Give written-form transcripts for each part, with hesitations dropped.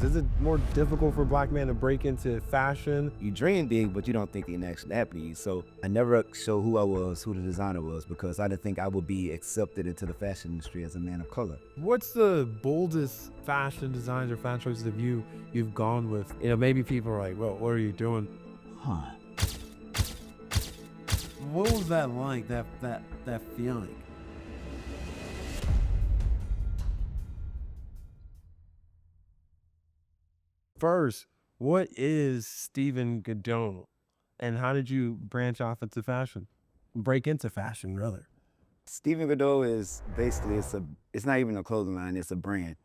Is it more difficult for Black men to break into fashion? You dream big, but you don't think the actually happening. So I never show who I was, who the designer was, because I didn't think I would be accepted into the fashion industry as a man of color. What's the boldest fashion designs or fashion choices of you've gone with? Maybe people are like, well, what are you doing? Huh. What was that like, that feeling? First, what is Stephen Goudeau, and how did you branch off into fashion? Break into fashion, rather. Stephen Goudeau is basically it's not even a clothing line, it's a brand.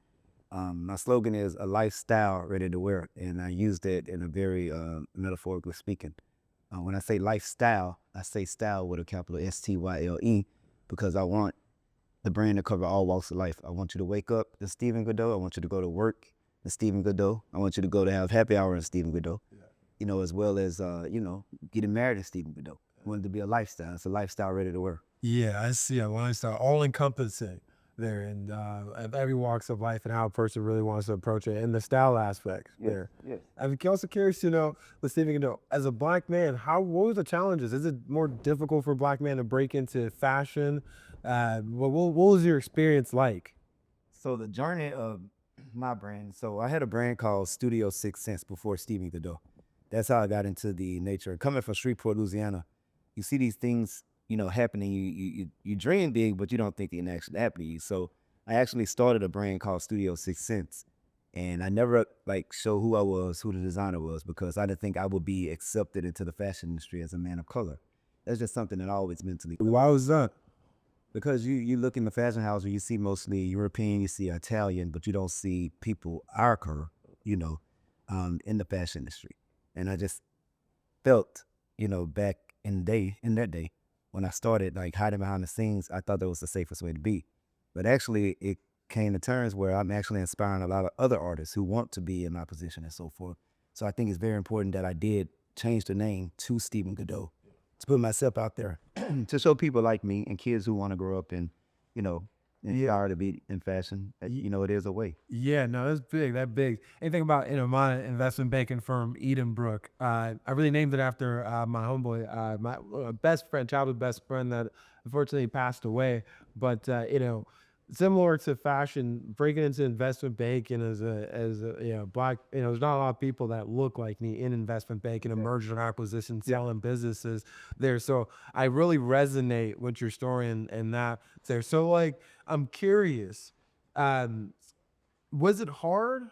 My slogan is a lifestyle ready to wear, and I used it in a very metaphorically speaking. When I say lifestyle, I say style with a capital STYLE because I want the brand to cover all walks of life. I want you to wake up as Stephen Goudeau. I want you to go to work as Stephen Goudeau. I want you to go to have happy hour as Stephen Goudeau. Yeah. As well as getting married as Stephen Goudeau. I want it to be a lifestyle. It's a lifestyle ready to wear. Yeah, I see a lifestyle, all encompassing there, and of every walks of life and how a person really wants to approach it, and the style aspect there. Yes. I'm also curious to know, with Stephen Goudeau, as a Black man, what were the challenges? Is it more difficult for a Black man to break into fashion? What was your experience like? So the journey of my brand. So I had a brand called Studio 6 Cents before Stephen Goudeau. That's how I got into the nature. Coming from Shreveport, Louisiana, you see these things, happening. You dream big, but you don't think they can actually happen to you. So I actually started a brand called Studio 6 Cents. And I never show who I was, who the designer was, because I didn't think I would be accepted into the fashion industry as a man of color. That's just something that I always mentally. Why was that? Because you look in the fashion house where you see mostly European, you see Italian, but you don't see people our color, in the fashion industry. And I just felt, back in that day, when I started hiding behind the scenes, I thought that was the safest way to be. But actually, it came to terms where I'm actually inspiring a lot of other artists who want to be in my position and so forth. So I think it's very important that I did change the name to Stephen Goudeau to put myself out there to show people like me and kids who want to grow up and, inspire to be in fashion. It is a way. Yeah, no, that's big. That big. Anything about my investment banking firm, Edenbrook. I really named it after my homeboy, my best friend, childhood best friend that unfortunately passed away. But similar to fashion, breaking into investment banking as a Black, there's not a lot of people that look like me in investment banking and merger and acquisition, selling businesses there. So I really resonate with your story and that there. So I'm curious. Um, was it hard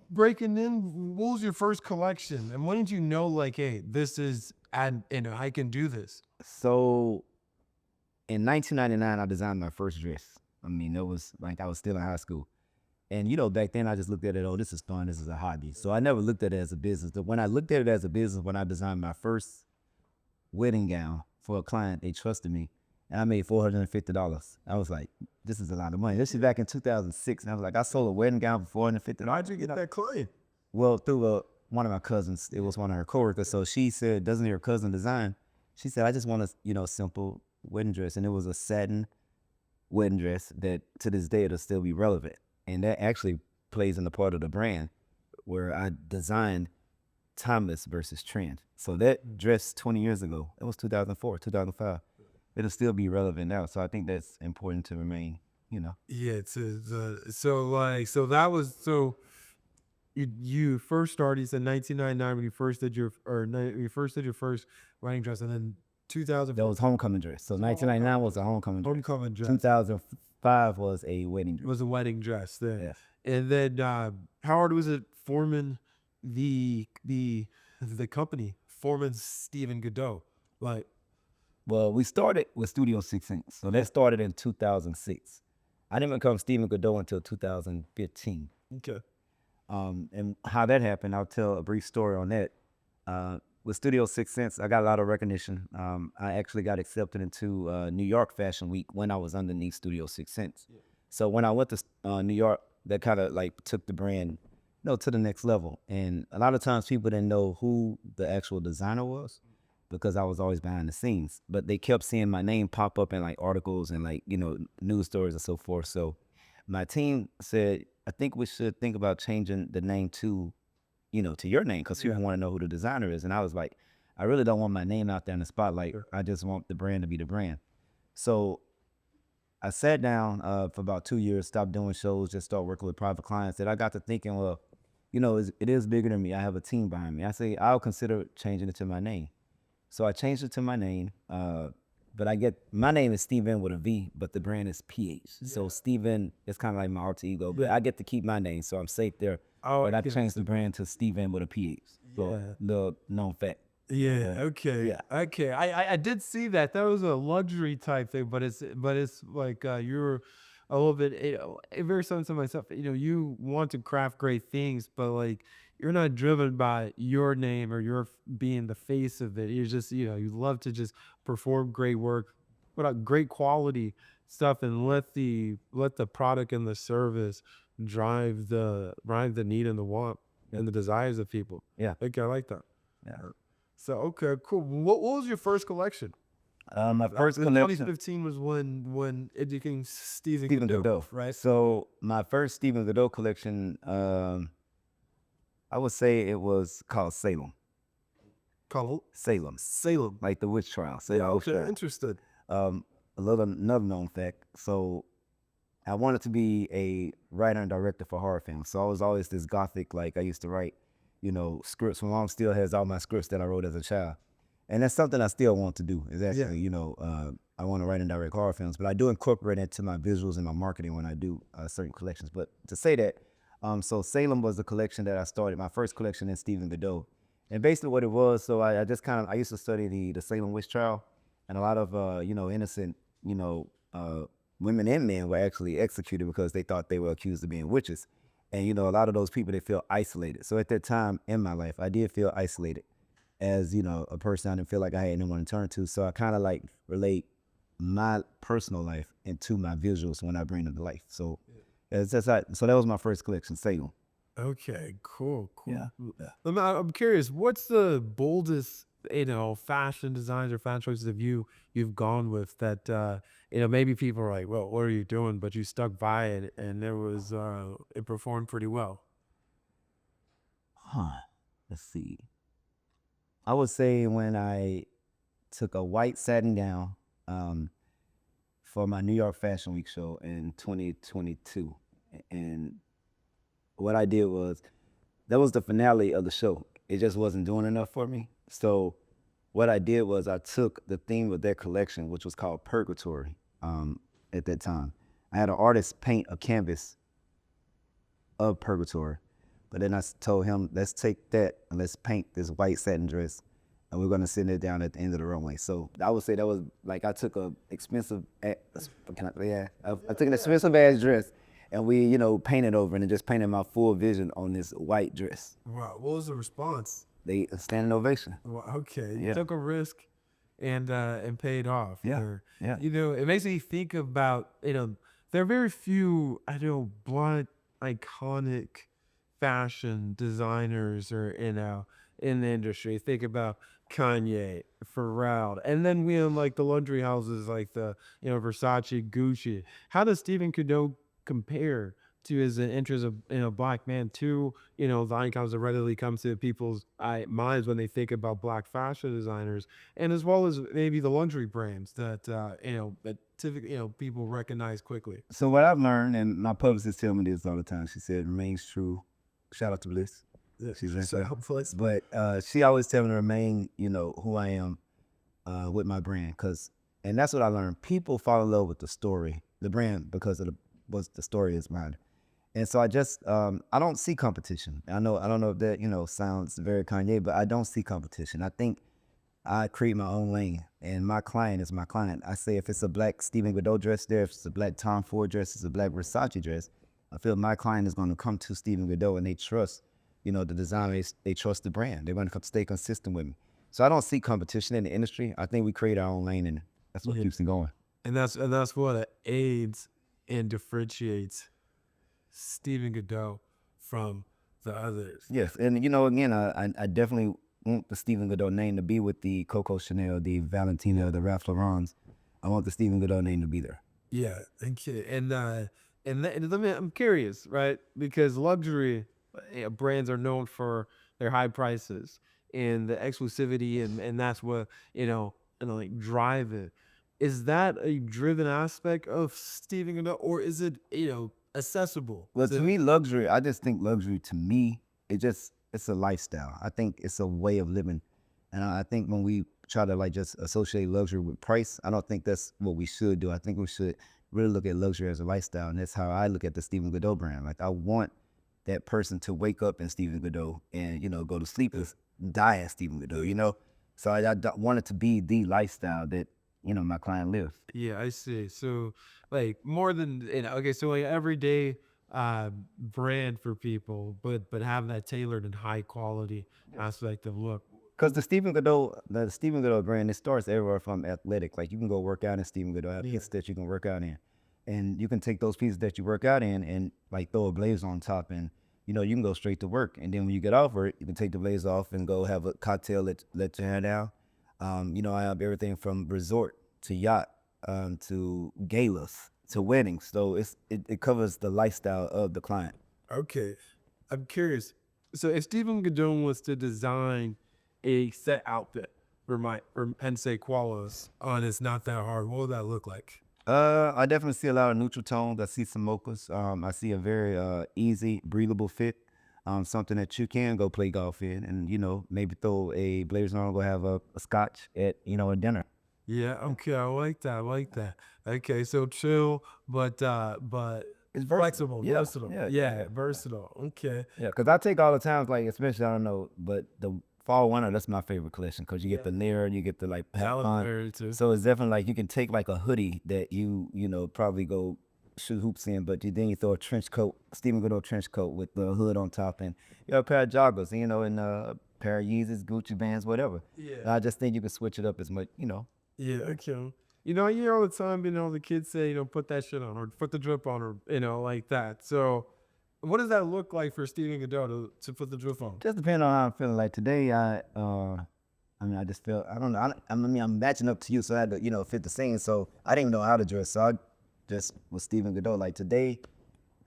breaking in? What was your first collection? And when did you know, hey, this is, and I can do this? So in 1999, I designed my first dress. I mean, it was I was still in high school. And, back then I just looked at it, oh, this is fun. This is a hobby. So I never looked at it as a business. But when I looked at it as a business, when I designed my first wedding gown for a client, they trusted me. And I made $450. I was like, this is a lot of money. This is back in 2006. And I was like, I sold a wedding gown for $450. How'd you get that client? Well, through one of my cousins. It was one of her coworkers. So she said, doesn't your cousin design? She said, I just want a, simple wedding dress. And it was a satin wedding dress that to this day it'll still be relevant. And that actually plays in the part of the brand where I designed timeless versus trend. So that dress 20 years ago, it was 2004, 2005. It'll still be relevant now. So I think that's important to remain, Yeah, so that was you first started. You said 1999 when you first did you first did your first wedding dress, and then 2000. That was homecoming dress. So 1999 was a homecoming dress. Homecoming dress. 2005 was a wedding dress. It was a wedding dress then. Yes. And then how hard was it forming the company, forming Stephen Goudeau? Well, we started with Studio 6 Cents. So that started in 2006. I didn't become Stephen Goudeau until 2015. Okay. And how that happened, I'll tell a brief story on that. With Studio 6 Cents, I got a lot of recognition. I actually got accepted into New York Fashion Week when I was underneath Studio 6 Cents. Yeah. So when I went to New York, that kind of took the brand, to the next level. And a lot of times people didn't know who the actual designer was because I was always behind the scenes. But they kept seeing my name pop up in articles and news stories and so forth. So my team said, I think we should think about changing the name to, to your name because people want to know who the designer is. And I was like, I really don't want my name out there in the spotlight. Sure. I just want the brand to be the brand. So I sat down for about 2 years, stopped doing shows, just started working with private clients. That I got to thinking, well, it is bigger than me. I have a team behind me. I say I'll consider changing it to my name. So I changed it to my name. But my name is Stephen with a V, but the brand is PH. So Stephen is kind of like my alter ego, but I get to keep my name, so I'm safe there. Oh, But I yeah. changed the brand to Stephen with a PH. So Yeah. the known fact. Yeah. Okay. Yeah. Okay. I did see that. That was a luxury type thing, but it's like you're a little bit very similar to myself. You want to craft great things, but like you're not driven by your name or your being the face of it. You're just you love to just perform great work, put out great quality stuff, and let the product and the service drive the need and the want and the desires of people. Yeah. Okay, I like that. Yeah. So okay, cool. What was your first collection? My first The collection, 2015 was when it became Stephen Stephen Goudeau, Goudeau. right? So my first Stephen Goudeau collection, I would say it was called Salem. Called Salem, Salem. like the witch trial. Yeah, Salem witch okay, trial. interested. Another known fact. So I wanted to be a writer and director for horror films. So I was always this gothic, like I used to write, scripts. My mom still has all my scripts that I wrote as a child. And that's something I still want to do is actually, I want to write and direct horror films, but I do incorporate it into my visuals and my marketing when I do certain collections. But to say that, so Salem was the collection that I started, my first collection in Stephen Goudeau. And basically what it was, so I just I used to study the Salem witch trial, and a lot of, innocent, women and men were actually executed because they thought they were accused of being witches. And, a lot of those people, they feel isolated. So at that time in my life, I did feel isolated as, a person. I didn't feel like I had anyone to turn to. So I kind of like relate my personal life into my visuals when I bring them to life. So so that was my first collection, Salem. Okay, cool, cool. Yeah. Cool. Yeah. I'm curious, what's the boldest fashion designs or fashion choices of you've gone with that maybe people are like, well, what are you doing? But you stuck by it, and it performed pretty well. Huh. Let's see. I would say when I took a white satin gown for my New York Fashion Week show in 2022. And what I did was, that was the finale of the show. It just wasn't doing enough for me. So what I did was I took the theme of their collection, which was called Purgatory at that time. I had an artist paint a canvas of Purgatory. But then I told him, let's take that and let's paint this white satin dress, and we're gonna send it down at the end of the runway. So I would say that was like I took a expensive, I took an expensive ass dress, and we painted over and just painted my full vision on this white dress. Wow, what was the response? They a standing ovation. Well, okay, you Yeah. took a risk and paid off. Yeah, Or, yeah. it makes me think about, there are very few, blunt, iconic fashion designers or, in the industry. Think about Kanye, Pharrell, and then we have like the luxury houses like the, Versace, Gucci. How does Stephen Goudeau compare to his interest of black man to the icons that readily come to people's minds when they think about black fashion designers, and as well as maybe the luxury brands that typically people recognize quickly. So what I've learned, and my publicist tell me this all the time, she said, remains true. Shout out to Bliss. She's right So there. hopefully, But she always tell me to remain, who I am with my brand. And that's what I learned. People fall in love with the story, the brand, because of what the story is behind it. And so I don't see competition. I don't know if that, sounds very Kanye, but I don't see competition. I think I create my own lane, and my client is my client. I say if it's a black Stephen Goudeau dress there, if it's a black Tom Ford dress, if it's a black Versace dress, I feel my client is going to come to Stephen Goudeau and they trust, the designer, they trust the brand. They're going to stay consistent with me. So I don't see competition in the industry. I think we create our own lane, and that's what keeps it going. and that's what aids and differentiates Stephen Goudeau from the others. Yes, and again, I definitely want the Stephen Goudeau name to be with the Coco Chanel, the Valentino, the Ralph Laurents. I want the Stephen Goudeau name to be there. Yeah, thank you. And And let me, I'm curious, right? Because luxury brands are known for their high prices and the exclusivity, and that's what like drive it. Is that a driven aspect of Stephen Goudeau, or is it accessible Well, to to? me, luxury, I just think luxury to me, it's a lifestyle. I think it's a way of living. And I think when we try to like just associate luxury with price, I don't think that's what we should do. I think we should really look at luxury as a lifestyle. And that's how I look at the Stephen Goudeau brand. Like I want that person to wake up in Stephen Goudeau and, go to sleep and die in Stephen Goudeau, you know? So I want it to be the lifestyle that, my client lives. Yeah, I see. So, like more than okay, so like everyday brand for people, but have that tailored and high quality aspect of look. Because the Stephen Goudeau brand, it starts everywhere from athletic. Like you can go work out in Stephen Goudeau, have pieces that you can work out in, and you can take those pieces that you work out in and like throw a blazer on top, and you can go straight to work. And then when you get off work, you can take the blazer off and go have a cocktail, let your hair down. I have everything from resort to yacht, to galas to weddings. So it covers the lifestyle of the client. Okay, I'm curious. So if Stephen Goudeau was to design a set outfit for Pensei Qualos on It's Not That Hard, what would that look like? I definitely see a lot of neutral tones. I see some mochas. I see a very easy, breathable fit. Something that you can go play golf in, and maybe throw a blazer on, go have a scotch at a dinner. Yeah, okay, I like that. I like that. Okay, so chill, but It's versatile. flexible, Yeah, versatile. yeah, Yeah, versatile. Okay. yeah. Because I take all the times, like especially I don't know, but the fall winter that's my favorite collection because you get the layer, you get the like have fun. Valentino too. So it's definitely like you can take like a hoodie that you probably go shoot hoops in, but then you throw a trench coat, Stephen Goudeau trench coat with the hood on top, and a pair of joggers, and a pair of Yeezys, Gucci bands, whatever. And Yeah. I just think you can switch it up as much. Yeah, okay. I hear all the time, the kids say, put that shit on or put the drip on or, like that. So what does that look like for Stephen Goudeau to put the drip on? Just depending on how I'm feeling. Like today, I just feel I don't know. I'm matching up to you, so I had to fit the scene. So I didn't even know how to dress, so I just was Stephen Goudeau. Like today,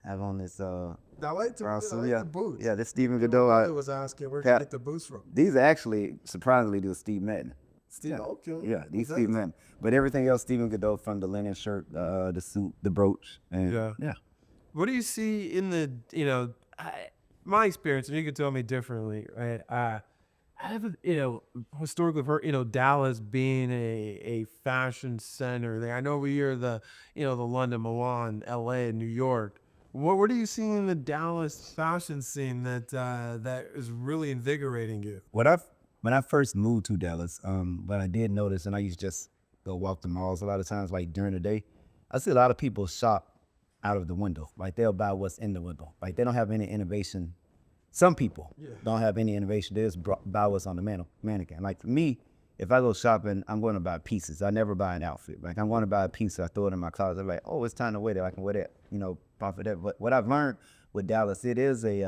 I have on this I like brown I suit. like Yeah, the boots. yeah, this Stephen My Goudeau. brother was asking where to get the boots from. These are actually surprisingly do Steve Madden. Steve, Yeah, okay. yeah, these Steve Madden. But everything else Stephen Goudeau, from the linen shirt, the suit, the brooch, and Yeah. yeah. What do you see in the, my experience, and you can tell me differently, right? I haven't, historically heard, Dallas being a fashion center there. I know we hear the London, Milan, LA, New York. What are you seeing in the Dallas fashion scene that is really invigorating you? When I first moved to Dallas, what I did notice, and I used to just go walk the malls a lot of times, like during the day, I see a lot of people shop out of the window. Like they'll buy what's in the window. Like they don't have any innovation. Some people don't have any innovation. They just buy what's on the mannequin. Like for me, if I go shopping, I'm going to buy pieces. I never buy an outfit. Like I'm going to buy a piece, I throw it in my closet. I'm like, oh, it's time to wear that. I can wear that. Profit that. But what I've learned with Dallas, it is it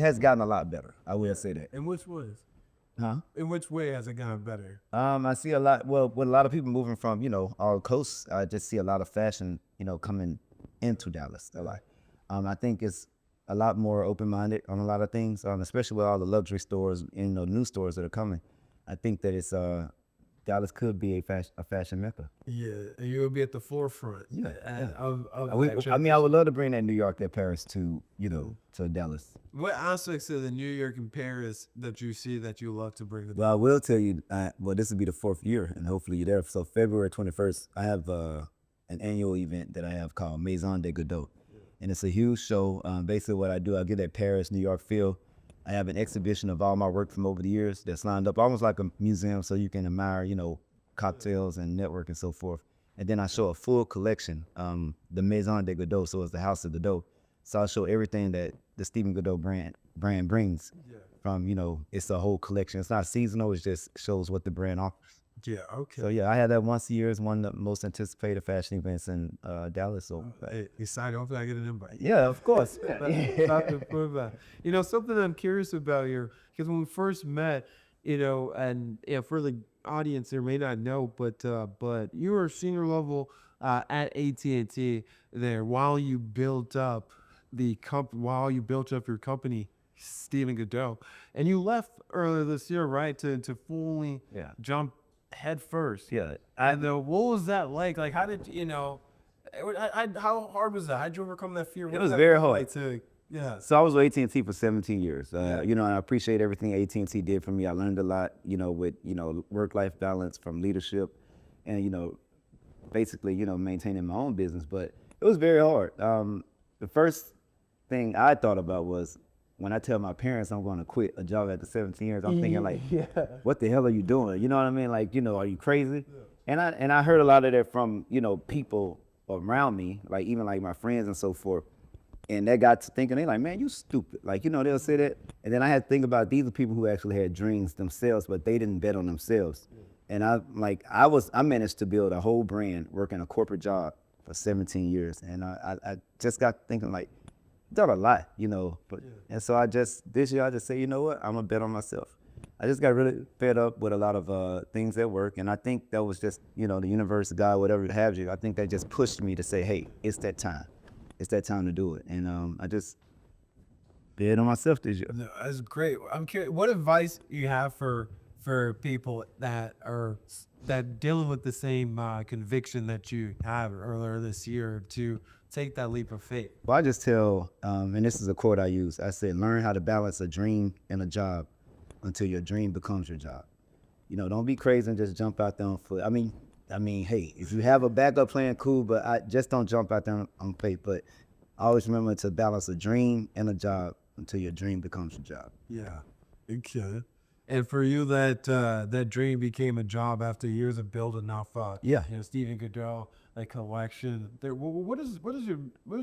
has gotten a lot better. I will say that. In which ways? Huh? In which way has it gotten better? I see a lot. Well, with a lot of people moving from all coasts, I just see a lot of fashion coming into Dallas a lot. I think it's a lot more open minded on a lot of things, especially with all the luxury stores and new stores that are coming. I think that it's Dallas could be a fashion mecca. Yeah, and you'll be at the forefront. Yeah, yeah. Of I would love to bring that New York, that Paris to Dallas. What aspects of the New York and Paris that you see that you love to bring? Well, I will tell you. This will be the 4th year, and hopefully you're there. So February 21st, I have an annual event that I have called Maison de Godot, and it's a huge show. Basically, what I do, I get that Paris, New York feel. I have an exhibition of all my work from over the years that's lined up, almost like a museum, so you can admire, cocktails and network and so forth. And then I show a full collection, the Maison de Godot, so it's the house of the dough. So I show everything that the Stephen Goudeau brand brings. From it's a whole collection. It's not seasonal. It just shows what the brand offers. Yeah, okay. So yeah, I had that once a year. It's one of the most anticipated fashion events in Dallas. So Hey, excited. Hopefully, I get an invite. yeah, of course. Something I'm curious about here, because when we first met, and for the audience there may not know, but you were a senior level at AT&T there while you built up while you built up your company, Stephen Goudeau, and you left earlier this year, right, to fully Yeah. jump head first. Yeah. And what was that like? Like, how did you know? How hard was that? How did you overcome that fear? What It did was that very feel hard. like to, yeah. So I was with AT&T for 17 years. Yeah. You know, and I appreciate everything AT&T did for me. I learned a lot, you know, with, you know, work-life balance from leadership and, you know, basically, you know, maintaining my own business. But it was very hard. The first thing I thought about was when I tell my parents I'm going to quit a job after 17 years, I'm thinking like, Yeah. what the hell are you doing? You know what I mean? Like, you know, are you crazy? And I heard a lot of that from, you know, people around me, like even like my friends and so forth. And that got to thinking, they like, man, you stupid. Like, you know, they'll say that. And then I had to think about these are people who actually had dreams themselves, but they didn't bet on themselves. And I managed to build a whole brand working a corporate job for 17 years. And I just got thinking like, done a lot, you know. But and so this year I just say, you know what, I'm gonna bet on myself. I just got really fed up with a lot of things at work, and I think that was just, you know, the universe, God, whatever have you. I think that just pushed me to say, hey, it's that time. It's that time to do it. And I just bet on myself this year. No, that's great. I'm curious, what advice you have for people that dealing with the same conviction that you have earlier this year to take that leap of faith? Well, I just tell, and this is a quote I use. I said, learn how to balance a dream and a job until your dream becomes your job. You know, don't be crazy and just jump out there on foot. I mean, hey, if you have a backup plan, cool, but I just don't jump out there on faith. But I always remember to balance a dream and a job until your dream becomes your job. Yeah. Okay. And for you, that dream became a job after years of building off, Yeah. you know, Stephen Goudeau, like collection. There, what does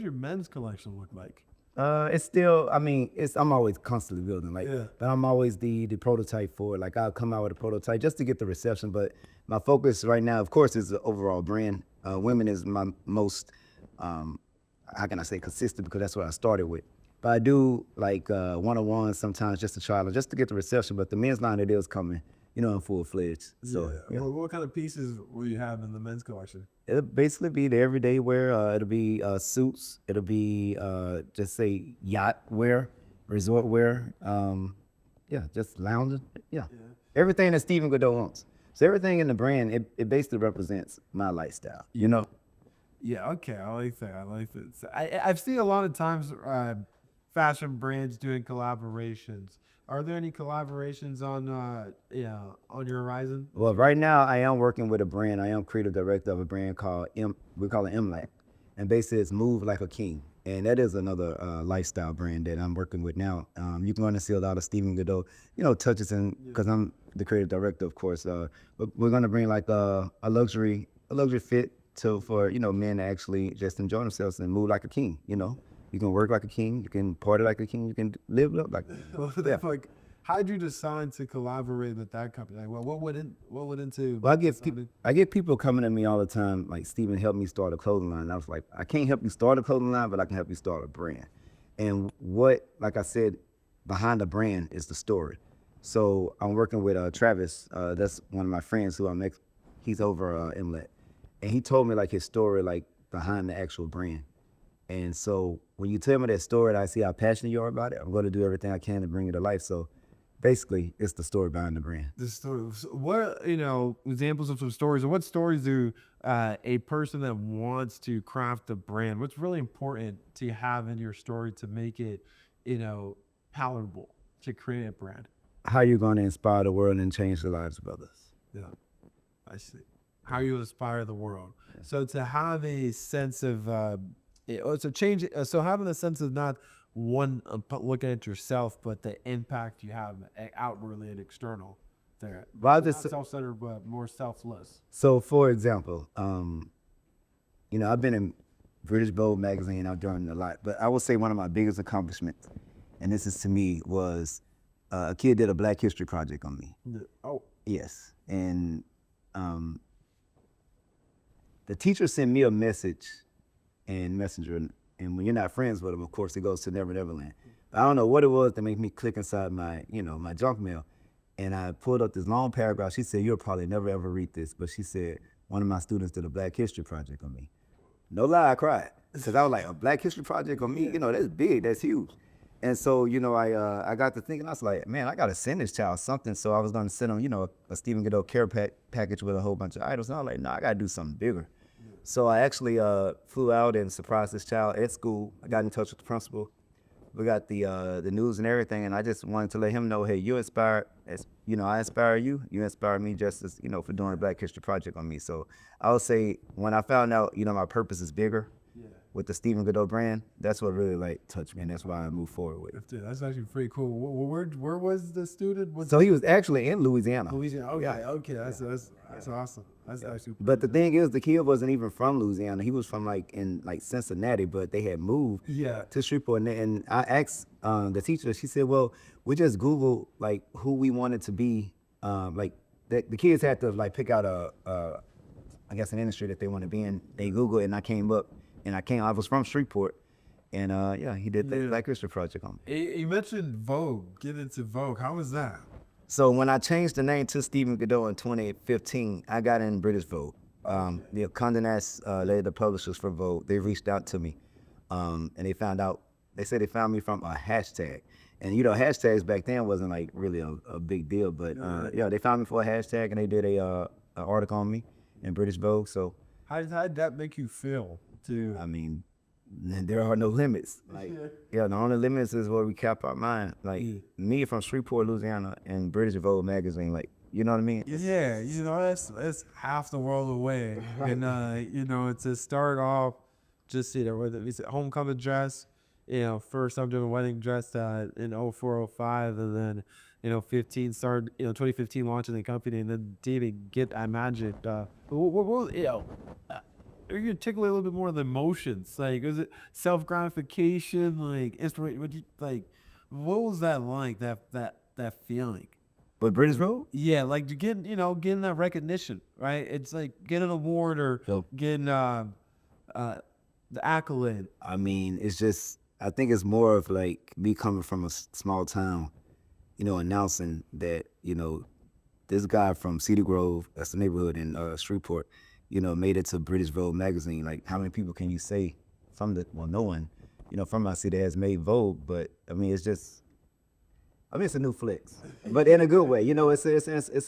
your men's collection look like? It's still, I mean, I'm always constantly building, like, Yeah. but I'm always the prototype for it. Like, I'll come out with a prototype just to get the reception. But my focus right now, of course, is the overall brand. Women is my most, how can I say, consistent, because that's what I started with. But I do like one-on-ones sometimes just to try, just to get the reception. But the men's line, it is coming, you know, in full-fledged. So yeah. What kind of pieces will you have in the men's collection? It'll basically be the everyday wear. It'll be suits. It'll be just say yacht wear, resort wear. Yeah, just lounging. Yeah. Everything that Stephen Goudeau owns. So everything in the brand, it basically represents my lifestyle. You know. Yeah, okay, I like that. I like that. So I've seen a lot of times fashion brands doing collaborations. Are there any collaborations on your horizon? Well, right now I am working with a brand. I am creative director of a brand called we call it MLAC, and basically it's Move Like a King, and that is another lifestyle brand that I'm working with now. You can see a lot of Stephen Goudeau, you know, touches in, because I'm the creative director, of course. But we're gonna bring like a luxury fit for, you know, men to actually just enjoy themselves and move like a king. You know, you can work like a king, you can party like a king, you can live like. Yeah. Like, how'd you decide to collaborate with that company? Like, well, what went into? Well, I get people coming to me all the time, like, Stephen, help me start a clothing line. And I was like, I can't help you start a clothing line, but I can help you start a brand. And like I said, behind the brand is the story. So I'm working with Travis. That's one of my friends who he's over Inlet. And he told me like his story, like behind the actual brand. And so when you tell me that story and I see how passionate you are about it, I'm going to do everything I can to bring it to life. So basically, it's the story behind the brand. The story. So what, you know, examples of some stories, or what stories do a person that wants to craft a brand? What's really important to have in your story to make it, you know, palatable to create a brand? How you going to inspire the world and change the lives of others? Yeah, I see. How you inspire the world. So to have a sense of, it's a change. So having a sense of not looking at yourself, but the impact you have outwardly and external there. Well, Not self-centered, but more selfless. So, for example, you know, I've been in British Vogue magazine. I've done a lot, but I would say one of my biggest accomplishments, and this is to me, was a kid did a Black History project on me. Oh, Yes, and the teacher sent me a message in Messenger, and when you're not friends with him, of course, it goes to Never Neverland. But I don't know what it was that made me click inside my, you know, my junk mail, and I pulled up this long paragraph. She said, "You'll probably never ever read this," but she said, one of my students did a Black History project on me. No lie, I cried because I was like, a Black History project on me, that's big, that's huge. And so, I got to thinking, I was like, man, I got to send this child something. So I was going to send him, a Stephen Goudeau care package with a whole bunch of items. And I was like, no, I got to do something bigger. So I actually flew out and surprised this child at school. I got in touch with the principal. We got the news and everything, and I just wanted to let him know, hey, you inspired, as I inspire you. You inspire me just as for doing a Black History project on me. So I would say when I found out, my purpose is bigger with the Stephen Goudeau brand, that's what really like touched me, and that's why I moved forward with it. Dude, that's actually pretty cool. Where was the student? So he was actually in Louisiana. Louisiana. Okay, that's awesome. That's actually. But the thing is, the kid wasn't even from Louisiana. He was from in Cincinnati, but they had moved to Shreveport. And I asked the teacher. She said, "Well, we just Googled like who we wanted to be. The kids had to pick out I guess an industry that they want to be in. They Googled, and I came up, and I was from Shreveport, and he did the Black History project on me. You mentioned Vogue. Get into Vogue. How was that? So when I changed the name to Stephen Goudeau in 2015, I got in British Vogue. The Condé Nast, they're the publishers for Vogue. They reached out to me, and they found out. They said they found me from a hashtag, and hashtags back then wasn't like really a big deal. But they found me for a hashtag, and they did a article on me in British Vogue. So how did that make you feel? I mean, there are no limits. The only limits is where we cap our mind. Me from Shreveport, Louisiana, and British Vogue magazine. You know what I mean? Yeah, that's half the world away. And to start off, just whether it's a homecoming dress, first I'm doing a wedding dress in 04, 05, and then 15 started 2015 launching the company, and then didn't get I imagine you articulate a little bit more of the emotions. Was it self-gratification, inspiration? What was that like? That feeling? But British Vogue? Yeah, getting that recognition, right? It's like getting an award or getting the accolade. I mean, it's just I think it's more of me coming from a small town, announcing that this guy from Cedar Grove, that's the neighborhood in Shreveport, made it to British Vogue magazine. How many people can you say no one, from my city has made Vogue, but I mean, it's a new flex, but in a good way, it's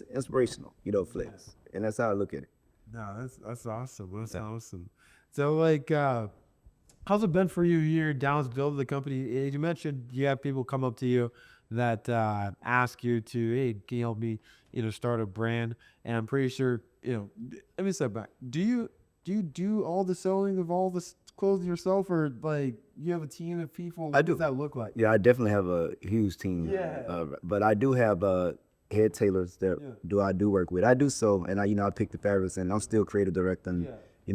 inspirational, flex, and that's how I look at it. No, that's awesome. That's awesome. So how's it been for you here down to build the company? You mentioned you have people come up to you that ask you to, hey, can you help me, start a brand? And I'm pretty sure, let me step back. Do you do all the sewing of all the clothes yourself, or you have a team of people? I do. What does that look like? Yeah, I definitely have a huge team. But I do have head tailors that I do work with. I do sew, and I pick the fabrics, and I'm still creative director, and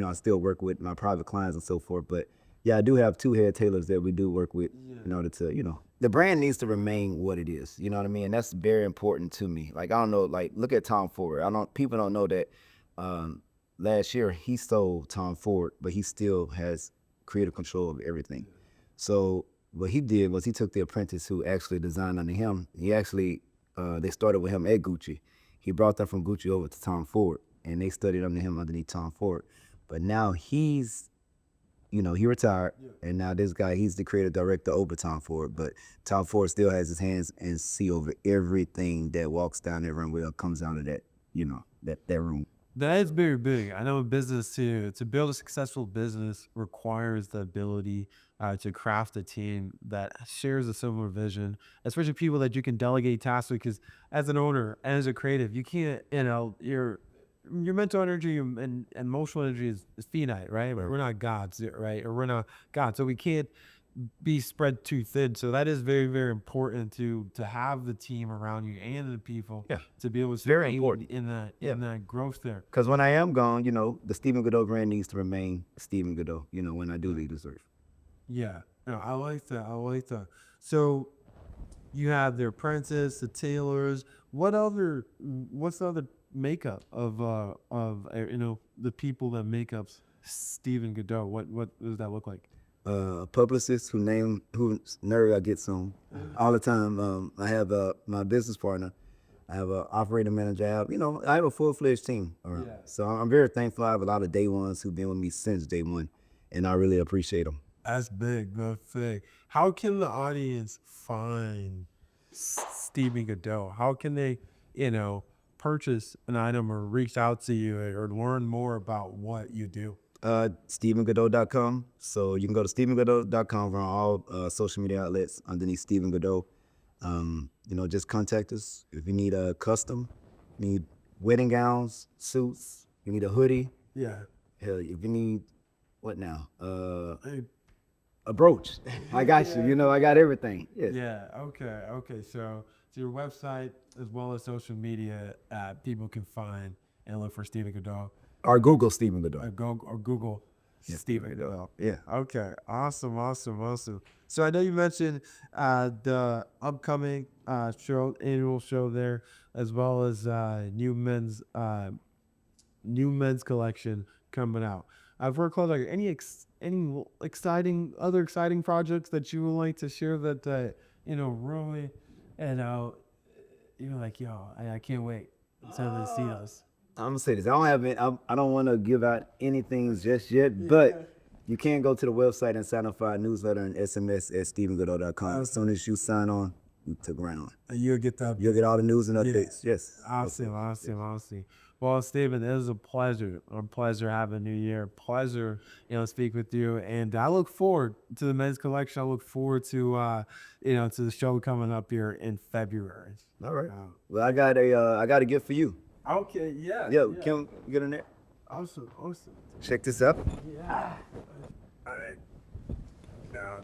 I still work with my private clients and so forth. But yeah, I do have 2 head tailors that we do work with in order to, the brand needs to remain what it is. You know what I mean? And that's very important to me. I don't know, look at Tom Ford. People don't know that last year he sold Tom Ford, but he still has creative control of everything. So what he did was he took the apprentice who actually designed under him. He actually, they started with him at Gucci. He brought them from Gucci over to Tom Ford, and they studied under him underneath Tom Ford. But now he's, he retired, and now this guy, he's the creative director over Tom Ford, but Tom Ford still has his hands and see over everything that walks down that runway or comes out of that, that room. That is very big. I know in business to build a successful business requires the ability to craft a team that shares a similar vision, especially people that you can delegate tasks with. Because as an owner and as a creative, you can't, your mental energy and emotional energy is finite, right? We're not gods, right? Or we're not gods, so we can't be spread too thin. So that is very, very important to have the team around you and the people to be able to very important in that growth there. Because when I am gone, the Stephen Goudeau brand needs to remain Stephen Goudeau, when I do leave this earth. Yeah, no, I like that. So you have the apprentice, the tailors. What's the other makeup of the people that make up Stephen Goudeau? What does that look like? Publicist whose nerve I get some all the time. I have my business partner I have an operator manager. I have a full-fledged team around. Yeah. So I'm very thankful. I have a lot of day ones who've been with me since day one, and I really appreciate them. That's big. That's big. How can the audience find Stephen Goudeau? How can they, purchase an item or reach out to you or learn more about what you do? StephenGoudeau.com. So you can go to StephenGoudeau.com on all social media outlets underneath Stephen Goudeau. Just contact us if you need a custom, need wedding gowns, suits, you need a hoodie. Yeah. Hell, if you need what now? Hey, A brooch. I got you. I got everything. Yes. yeah. Okay. Okay. So your website as well as social media, people can find and look for Stephen Goudeau. Or Google Stephen Goudeau. Or Google Stephen Goudeau. Yeah. Okay. Awesome. Awesome. Awesome. So I know you mentioned the upcoming annual show there, as well as new men's collection coming out. For close, like any other exciting projects that you would like to share that really, you're like, yo, I can't wait to see us. I'm gonna say this. I don't want to give out anything just yet, but you can go to the website and sign up for our newsletter and SMS at StephenGoudeau.com. As soon as you sign on, you took around. You'll get You'll get all the news and updates. Yes. Awesome. Well, Stephen, it was a pleasure. Having you here. Pleasure, speak with you. And I look forward to the men's collection. I look forward to, to the show coming up here in February. All right. Well, I got a gift for you. Okay. Yeah. Yo, can you get in there? Awesome. Check this out. Yeah. All right. Now,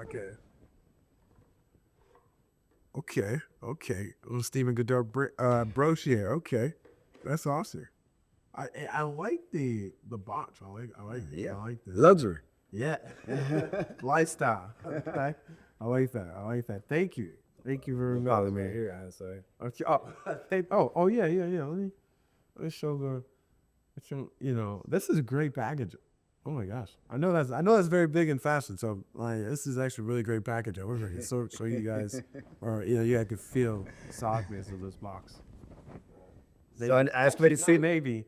okay. Okay. Little Stephen Goudeau brochure. Okay, that's awesome. I like the box. I like it. Yeah. I like this. Luxury. Yeah. Lifestyle. Okay. I like that. Thank you very much. Follow me here, I say. Okay. Yeah. Let me show this is a great package. Oh my gosh. I know that's very big in fashion. So this is actually a really great package. We're going to show you guys, or you guys can feel the softness of this box. So I asked me to see. Maybe,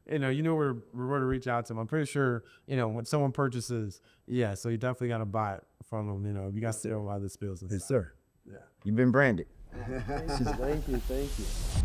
where to reach out to them. I'm pretty sure, when someone purchases, so you definitely got to buy it from them. You got to see why this feels. Yes, sir. Yeah. You've been branded. Thank you.